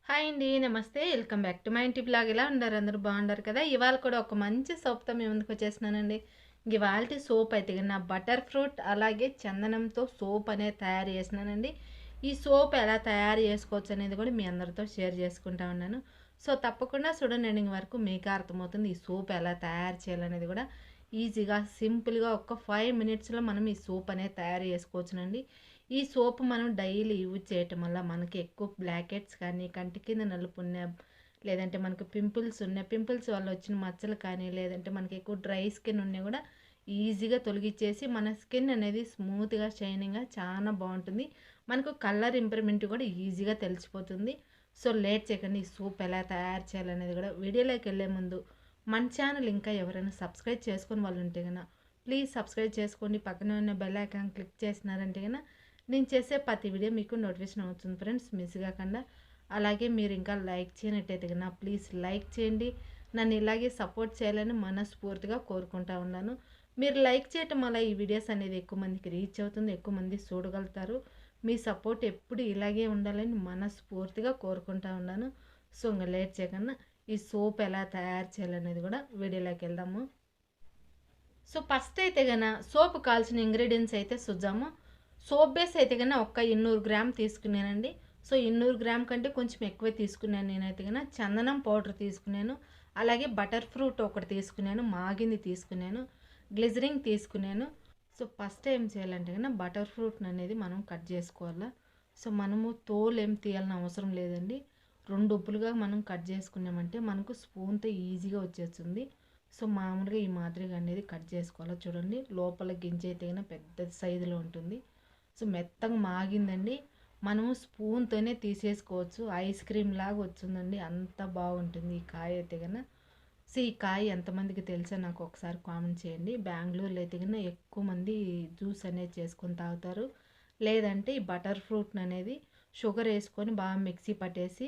Hi అండి. నమస్తే. Welcome back to my ఇంటి బ్లాగ్. ఎలా ఉన్నారు? అందరూ బాగుండారు కదా! ఇవాళ కూడా ఒక మంచి సోప్‌తో మీ ముందుకు వచ్చేసినానండి. ఇవాల్టి సోప్ అయితే నా బటర్ ఫ్రూట్ అలాగే చందనంతో సోప్ అనేది తయారు చేసినానండి. ఈ సోప్ ఎలా తయారు చేసుకోవచ్చు అనేది కూడా మీ అందరితో షేర్ చేసుకుంటా ఉన్నాను. సో, తప్పకుండా చూడండి ఎండింగ్ వరకు మీకే అర్థమవుతుంది. ఈ సోప్ ఎలా తయారు చేయాలనేది కూడా ఈజీగా, సింపుల్‌గా ఒక 5 మినిట్స్‌లో మనం ఈ సోప్ అనేది తయారు చేసుకోవచ్చునండి. ఈ సోప్ మనం డైలీ యూజ్ చేయటం వల్ల మనకి ఎక్కువ బ్లాక్ హెడ్స్ కానీ, కంటి కింద నలుపు ఉన్న, లేదంటే మనకు పింపుల్స్ ఉన్న, పింపుల్స్ వల్ల వచ్చిన మచ్చలు కానీ, లేదంటే మనకి ఎక్కువ డ్రై స్కిన్ ఉన్నా కూడా ఈజీగా తొలగించేసి మన స్కిన్ అనేది స్మూత్‌గా, షైనింగ్‌గా చాలా బాగుంటుంది. మనకు కలర్ ఇంప్రూవ్‌మెంట్ కూడా ఈజీగా తెలిసిపోతుంది. సో, లేట్ చేయకండి ఈ సోప్ ఎలా తయారు చేయాలనేది కూడా వీడియోలోకి వెళ్ళే ముందు మన ఛానల్ ఇంకా ఎవరైనా సబ్స్క్రైబ్ చేసుకొని వాళ్ళు ఉంటే కనుక ప్లీజ్ సబ్స్క్రైబ్ చేసుకోండి. పక్కనే ఉన్న బెల్ ఐకాన్ క్లిక్ చేసినారంటే కనుక నేను చేసే ప్రతి వీడియో మీకు నోటిఫికేషన్ అవుతుంది ఫ్రెండ్స్, మిస్ కాకుండా. అలాగే మీరు ఇంకా లైక్ చేయనట్టయితే కన్నా ప్లీజ్ లైక్ చేయండి. నన్ను ఇలాగే సపోర్ట్ చేయాలని మనస్ఫూర్తిగా కోరుకుంటా ఉన్నాను. మీరు లైక్ చేయటం వల్ల ఈ వీడియోస్ అనేది ఎక్కువ మందికి రీచ్ అవుతుంది, ఎక్కువ మంది చూడగలుగుతారు. మీ సపోర్ట్ ఎప్పుడు ఇలాగే ఉండాలని మనస్ఫూర్తిగా కోరుకుంటా ఉన్నాను. సో, ఇంకా లేట్ చేయకుండా ఈ సోప్ ఎలా తయారు చేయాలనేది కూడా వీడియోలోకి వెళ్దాము. సో, ఫస్ట్ అయితే గన సోప్ కావాల్సిన ఇంగ్రీడియంట్స్ అయితే చూద్దాము. సోప్ బేస్ అయితే కన్నా ఒక 200 గ్రామ్ తీసుకున్నానండి. సో, 200 గ్రామ్ కంటే కొంచెం ఎక్కువే తీసుకున్నాను నేనైతే కన్నా. చందనం పౌడర్ తీసుకున్నాను. అలాగే బటర్ ఫ్రూట్ ఒకటి తీసుకున్నాను, మాగింది తీసుకున్నాను, గ్లిజరింగ్ తీసుకున్నాను. సో, ఫస్ట్ ఏం చేయాలంటే కన్నా బటర్ ఫ్రూట్ అనేది మనం కట్ చేసుకోవాలా. సో, మనము తోలు ఏం తీయాలని అవసరం లేదండి. 2 ఉప్పులుగా మనం కట్ చేసుకున్నామంటే మనకు స్పూన్తో ఈజీగా వచ్చేస్తుంది. సో, మామూలుగా ఈ మాదిరిగా అనేది కట్ చేసుకోవాలి. చూడండి, లోపల గింజ అయితే కన్నా పెద్ద సైజులో ఉంటుంది. సో, మెత్తగా మాగిందండి. మనము స్పూన్తోనే తీసేసుకోవచ్చు. ఐస్ క్రీమ్ లాగా వచ్చిందండి, అంత బాగుంటుంది ఈ కాయ అయితే కన్నా. సో, ఈ కాయ ఎంతమందికి తెలుసో నాకు ఒకసారి కామెంట్ చేయండి. బెంగళూరులో అయితే కన్నా ఎక్కువ మంది జ్యూస్ అనేది చేసుకొని తాగుతారు. లేదంటే ఈ బటర్ ఫ్రూట్ అనేది షుగర్ వేసుకొని బాగా మిక్సీ పట్టేసి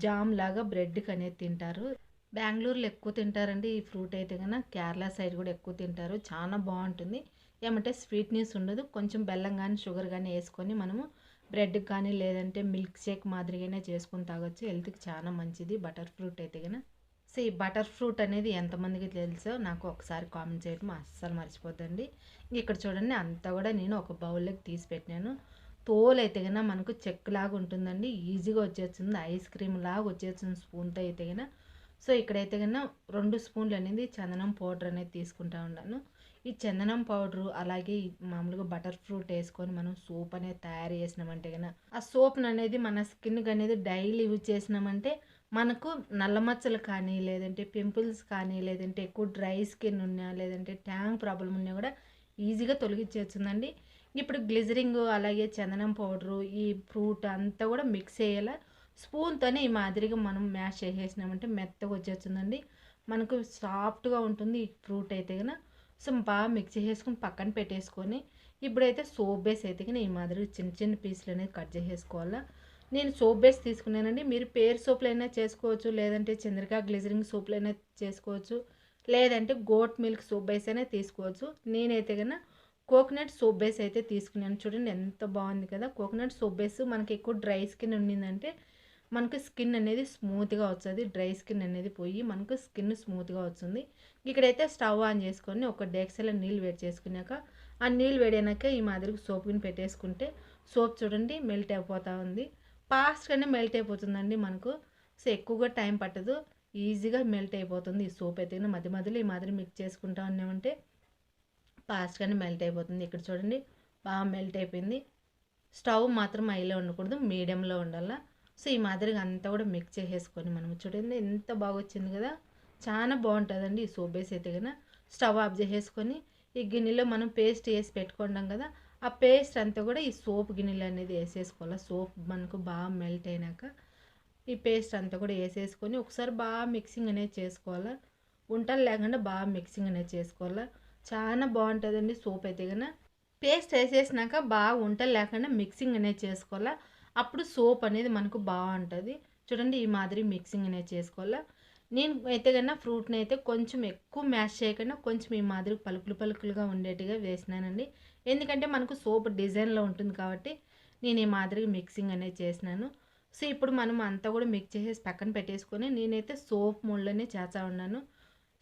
జామ్ లాగా బ్రెడ్కి అనేది తింటారు. బెంగళూరులో ఎక్కువ తింటారండి ఈ ఫ్రూట్ అయితే కన్నా. కేరళ సైడ్ కూడా ఎక్కువ తింటారు. చాలా బాగుంటుంది. ఏమంటే స్వీట్నెస్ ఉండదు. కొంచెం బెల్లం కానీ షుగర్ కానీ వేసుకొని మనము బ్రెడ్ కానీ లేదంటే మిల్క్ షేక్ మాదిరిగానే చేసుకొని తాగొచ్చు. హెల్త్కి చాలా మంచిది బటర్ ఫ్రూట్ అయితే కన్నా. సో, ఈ బటర్ ఫ్రూట్ అనేది ఎంతమందికి తెలుసో నాకు ఒకసారి కామెంట్ చేయడం అస్సలు మర్చిపోద్దండి. ఇక్కడ చూడండి, అంతా కూడా నేను ఒక బౌల్లోకి తీసి పెట్టినాను. తోలు అయితే కన్నా మనకు చెక్ లాగా ఉంటుందండి, ఈజీగా వచ్చేస్తుంది, ఐస్ క్రీమ్ లాగా వచ్చేస్తుంది స్పూన్తో అయితే కన్నా. సో, ఇక్కడైతే కన్నా 2 స్పూన్లు అనేది చందనం పౌడర్ అనేది తీసుకుంటా ఉన్నాను. ఈ చందనం పౌడరు అలాగే ఈ మామూలుగా బటర్ ఫ్రూట్ వేసుకొని మనం సోప్ అనేది తయారు చేసినామంటే కన్నా ఆ సోప్ని అనేది మన స్కిన్కి అనేది డైలీ యూజ్ చేసినామంటే మనకు నల్ల మచ్చలు కానీ, లేదంటే పింపుల్స్ కానీ, లేదంటే ఎక్కువ డ్రై స్కిన్ ఉన్నా, లేదంటే ట్యాంక్ ప్రాబ్లం ఉన్నా కూడా ఈజీగా తొలగించేస్తుందండి. ఇప్పుడు గ్లిజరింగ్ అలాగే చందనం పౌడరు ఈ ఫ్రూట్ అంతా కూడా మిక్స్ అయ్యేలా స్పూన్తోనే ఈ మాదిరిగా మనం మ్యాష్ చేసేసినామంటే మెత్తగా వచ్చేస్తుందండి. మనకు సాఫ్ట్గా ఉంటుంది ఈ ఫ్రూట్ అయితే కనుక. సో, బాగా మిక్స్ చేసుకొని పక్కన పెట్టేసుకొని ఇప్పుడైతే సోప్ బేస్ అయితే కనుక ఈ మాదిరిగా చిన్న చిన్న పీసులు అనేది కట్ చేసేసుకోవాలా. నేను సోప్ బేస్ తీసుకున్నానండి. మీరు పేర్ సోప్లైనా చేసుకోవచ్చు, లేదంటే చంద్రిక గ్లిజరింగ్ సోప్లైనా చేసుకోవచ్చు, లేదంటే గోట్ మిల్క్ సోప్ బేస్ అయినా తీసుకోవచ్చు. నేనైతే కన్నా కోకోనట్ సోప్ బేస్ అయితే తీసుకున్నాను. చూడండి ఎంత బాగుంది కదా. కోకోనట్ సోప్ బేస్ మనకి ఎక్కువ డ్రై స్కిన్ ఉండిందంటే మనకు స్కిన్ అనేది స్మూత్గా వస్తుంది. డ్రై స్కిన్ అనేది పోయి మనకు స్కిన్ స్మూత్గా వస్తుంది. ఇక్కడైతే స్టవ్ ఆన్ చేసుకొని ఒక డేక్సలో నీళ్ళు వేడి చేసుకున్నాక ఆ నీళ్ళు వేడైనాక ఈ మాదిరిగా సోప్ని పెట్టేసుకుంటే సోప్ చూడండి మెల్ట్ అయిపోతూ ఉంది. ఫాస్ట్గానే మెల్ట్ అయిపోతుందండి మనకు. సో, ఎక్కువగా టైం పట్టదు, ఈజీగా మెల్ట్ అయిపోతుంది ఈ సోప్ అయితే. మధ్య మధ్యలో ఈ మాదిరి మిక్స్ చేసుకుంటా ఉన్నామంటే ఫాస్ట్గానే మెల్ట్ అయిపోతుంది. ఇక్కడ చూడండి బాగా మెల్ట్ అయిపోయింది. స్టవ్ మాత్రం హైలో ఉండకూడదు, మీడియంలో ఉండాల. సో, ఈ మాదిరిగా అంతా కూడా మిక్స్ చేసేసుకొని మనం చూడండి ఎంత బాగా వచ్చింది కదా. చాలా బాగుంటుందండి ఈ సోప్ బేస్ అయితే కనుక. స్టవ్ ఆఫ్ చేసేసుకొని ఈ గిన్నెలో మనం పేస్ట్ వేసి పెట్టుకుంటాం కదా, ఆ పేస్ట్ అంతా కూడా ఈ సోప్ గిన్నెలు అనేది వేసేసుకోవాలి. సోప్ మనకు బాగా మెల్ట్ అయినాక ఈ పేస్ట్ అంతా కూడా వేసేసుకొని ఒకసారి బాగా మిక్సింగ్ అనేది చేసుకోవాలా. ఉంటలు లేకుండా బాగా మిక్సింగ్ అనేది చేసుకోవాలా. చాలా బాగుంటుందండి సోప్ అయితే కనుక. పేస్ట్ వేసేసినాక బాగా ఉంటలు లేకుండా మిక్సింగ్ అనేది చేసుకోవాలా. అప్పుడు సోప్ అనేది మనకు బాగుంటుంది. చూడండి ఈ మాదిరి మిక్సింగ్ అనేది చేసుకోవాలా. నేను అయితే కన్నా ఫ్రూట్ని అయితే కొంచెం ఎక్కువ మ్యాష్ చేయకుండా కొంచెం ఈ మాదిరి పలుకులు పలుకులుగా ఉండేట్టుగా వేసినానండి. ఎందుకంటే మనకు సోప్ డిజైన్లో ఉంటుంది కాబట్టి నేను ఈ మాదిరిగా మిక్సింగ్ అనేది చేసినాను. సో, ఇప్పుడు మనం అంతా కూడా మిక్స్ చేసేసి పక్కన పెట్టేసుకొని నేనైతే సోప్ మోల్డ్‌లోనే చేస్తా ఉన్నాను.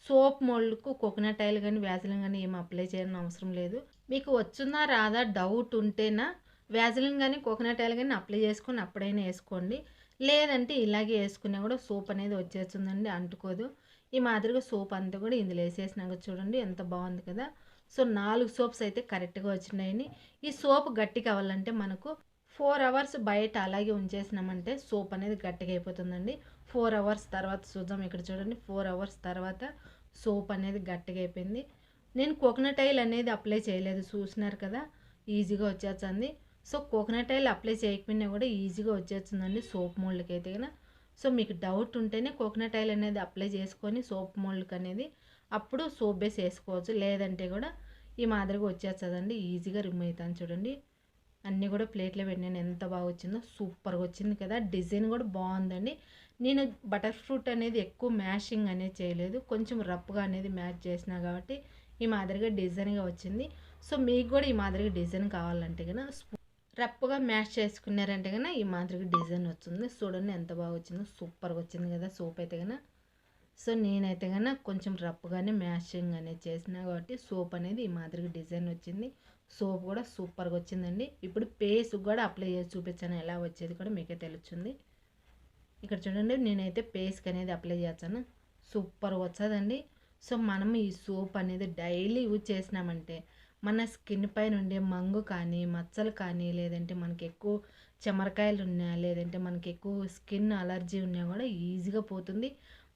సోప్ మోల్డ్‌కు కోకోనట్ ఆయిల్ గాని, వ్యాజిలిన్ గాని ఏమి అప్లై చేయని అవసరం లేదు. మీకు వచ్చుందా రాదా డౌట్ ఉంటేనా వ్యాజిలిన్ గాని, కోకోనట్ ఆయిల్ గాని అప్లై చేసుకొని అప్పుడైనా ఏసుకోండి. లేదంటే ఇలాగే ఏసుకున్నా కూడా సోప్ అనేది వచ్చేస్తుందండి, అంటుకోదు. ఈ మాదిరిగా సోప్ అంతా కూడా ఇందులో ఏసేసినాక చూడండి ఎంత బాగుంది కదా! సో, 4 సోప్స్ అయితే కరెక్ట్‌గా వచ్చినాయండి. ఈ సోప్ గట్టిగా అవ్వాలంటే మనకు 4 అవర్స్ బయట అలాగే ఉంచేసినామంటే సోప్ అనేది గట్టిగా అయిపోతుందండి. 4 అవర్స్ తర్వాత చూద్దాం. ఇక్కడ చూడండి 4 అవర్స్ తర్వాత సోప్ అనేది గట్టిగా అయిపోయింది. నేను కోకోనట్ ఆయిల్ అనేది అప్లై చేయలేదు, చూసినారు కదా! ఈజీగా వచ్చేస్తుంది. సో, కోకోనట్ ఆయిల్ అప్లై చేయకపోయినా కూడా ఈజీగా వచ్చేస్తుందండి సోప్ మోల్డ్‌కి అయితే గన. సో, మీకు డౌట్ ఉంటేనే కోకోనట్ ఆయిల్ అనేది అప్లై చేసుకొని సోప్ మోల్డ్‌కి అనేది అప్పుడు సోప్ బేస్ వేసుకోవచ్చు. లేదంటే కూడా ఈ మాదిరిగా వచ్చేస్తుందండి, ఈజీగా రిమూవ్ అవుతుంది చూడండి. అన్నీ కూడా ప్లేట్లో పెట్టినాను, ఎంత బాగా వచ్చిందో, సూపర్గా వచ్చింది కదా! డిజైన్ కూడా బాగుందండి. నేను బటర్ ఫ్రూట్ అనేది ఎక్కువ మ్యాషింగ్ అనేది చేయలేదు, కొంచెం రఫ్గా అనేది మ్యాచ్ చేసిన కాబట్టి ఈ మాదిరిగా డిజైన్గా వచ్చింది. సో, మీకు కూడా ఈ మాదిరిగా డిజైన్ కావాలంటే కనుక రఫ్గా మ్యాష్ చేసుకున్నారంటే కనుక ఈ మాదిరిగా డిజైన్ వస్తుంది. చూడండి ఎంత బాగా వచ్చిందో, సూపర్గా వచ్చింది కదా సోప్ అయితే కనుక. సో, నేనైతే కనుక కొంచెం రఫ్గానే మ్యాషింగ్ అనేది చేసిన కాబట్టి సోప్ అనేది ఈ మాదిరిగా డిజైన్ వచ్చింది. సోప్ కూడా సూపర్గా వచ్చిందండి. ఇప్పుడు పేస్ట్ కూడా అప్లై చేసి చూపించాను, ఎలా వచ్చేది కూడా మీకే తెలుస్తుంది. ఇక్కడ చూడండి నేనైతే పేస్ట్ అనేది అప్లై చేస్తాను, సూపర్ వచ్చేదండి. సో, మనం ఈ సోప్ అనేది డైలీ యూజ్ చేసినామంటే మన స్కిన్ పైన ఉండే మంగు కానీ, మచ్చలు కానీ, లేదంటే మనకి ఎక్కువ చెమరకాయలు ఉన్నా, లేదంటే మనకి ఎక్కువ స్కిన్ అలర్జీ ఉన్నా కూడా ఈజీగా పోతుంది.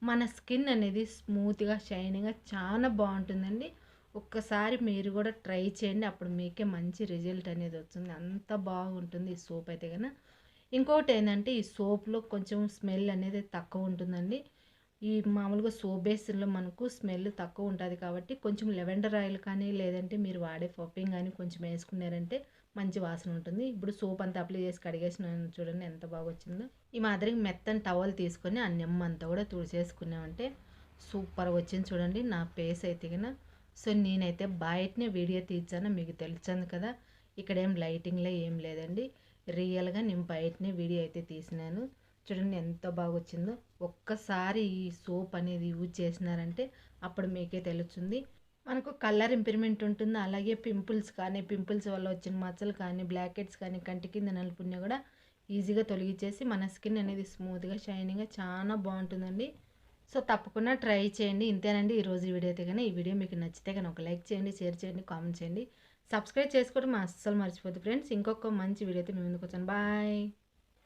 మన స్కిన్ అనేది స్మూత్గా, షైనింగ్గా చాలా బాగుంటుందండి. ఒక్కసారి మీరు కూడా ట్రై చేయండి, అప్పుడు మీకే మంచి రిజల్ట్ అనేది వస్తుంది. అంత బాగుంటుంది ఈ సోప్ అయితే కనుక. ఇంకొకటి ఏంటంటే ఈ సోప్లో కొంచెం స్మెల్ అనేది తక్కువ ఉంటుందండి. ఈ మామూలుగా సోప్ బేస్లో మనకు స్మెల్ తక్కువ ఉంటుంది కాబట్టి కొంచెం లెవెండర్ ఆయిల్ కానీ, లేదంటే మీరు వాడే పర్ఫ్యూమ్ కానీ కొంచెం వేసుకున్నారంటే మంచి వాసన ఉంటుంది. ఇప్పుడు సోప్ అంతా అప్లై చేసి కడిగేసినాను చూడండి ఎంత బాగా వచ్చిందో. ఈ మాదిరిగా మెత్తని టవల్ తీసుకొని ఆ నిమ్మ అంతా కూడా తుడిచేసుకున్నామంటే సూపర్గా వచ్చింది చూడండి నా ఫేస్ అయితే కనుక. సో, నేనైతే బయటనే వీడియో తీర్చాను, మీకు తెలుస్తుంది కదా. ఇక్కడ ఏం లైటింగ్లో ఏం లేదండి, రియల్గా నేను బయటనే వీడియో అయితే తీసినాను. చూడండి ఎంత బాగా వచ్చిందో. ఒక్కసారి ఈ సోప్ అనేది యూజ్ చేసినారంటే అప్పుడు మీకే తెలుస్తుంది. మనకు కలర్ ఇంప్రూవ్మెంట్ ఉంటుంది. అలాగే పింపుల్స్ కానీ, పింపుల్స్ వల్ల వచ్చిన మచ్చలు కానీ, బ్లాక్ హెడ్స్ కానీ, కంటి కింద నలుపున్నా కూడా ఈజీగా తొలగించేసి మన స్కిన్ అనేది స్మూత్గా, షైనింగ్గా చాలా బాగుంటుందండి. సో, తప్పకుండా ట్రై చేయండి. ఇంతేనండి ఈరోజు వీడియో అయితే కానీ. ఈ వీడియో మీకు నచ్చితే కానీ ఒక లైక్ చేయండి, షేర్ చేయండి, కామెంట్ చేయండి. సబ్స్క్రైబ్ చేసుకోవడం అస్సలు మర్చిపోద్దు ఫ్రెండ్స్. ఇంకొక మంచి వీడియో అయితే మీ ముందుకు వచ్చాను. బాయ్.